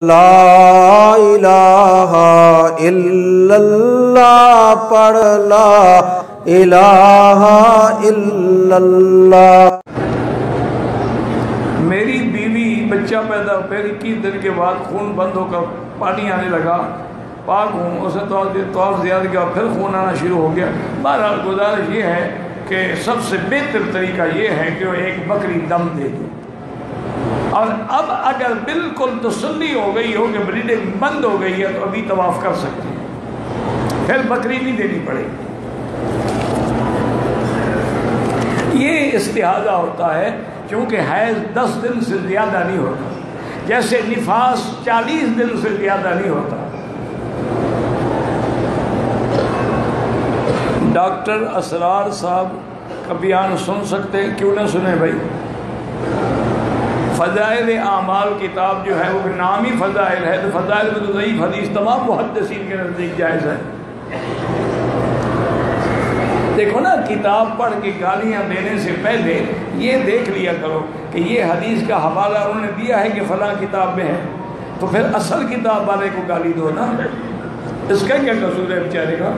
لا الہ الا اللہ پڑھ لا الہ الا اللہ۔ میری بیوی بچہ پیدا پھر 21 دن کے بعد خون بند ہو کر پانی آنے لگا، پاک ہوں، اسے طواف زیادہ کیا، پھر خون آنا شروع ہو گیا۔ بہرحال گزارش یہ ہے کہ سب سے بہتر طریقہ یہ ہے کہ وہ ایک بکری دم دے دے، اور اب اگر بالکل تسلی ہو گئی ہو کہ بلیڈنگ بند ہو گئی ہے تو ابھی طواف کر سکتے ہیں، پھر بکری نہیں دینی پڑے گی۔ یہ استحاضہ ہوتا ہے کیونکہ حیض 10 دن سے زیادہ نہیں ہوتا، جیسے نفاس 40 دن سے زیادہ نہیں ہوتا۔ ڈاکٹر اسرار صاحب کا بیان سن سکتے ہیں؟ کیوں نہ سنیں بھائی؟ فضائل اعمال کتاب جو ہے وہ نامی فضائل ہے، تو فضائل میں تو ضعیف حدیث تمام محدثین کے نزدیک جائز ہے۔ دیکھو نا، کتاب پڑھ کے گالیاں دینے سے پہلے یہ دیکھ لیا کرو کہ یہ حدیث کا حوالہ انہوں نے دیا ہے کہ فلاں کتاب میں ہے، تو پھر اصل کتاب والے کو گالی دو نا، اس کا کیا قصور ہے بیچارے کا؟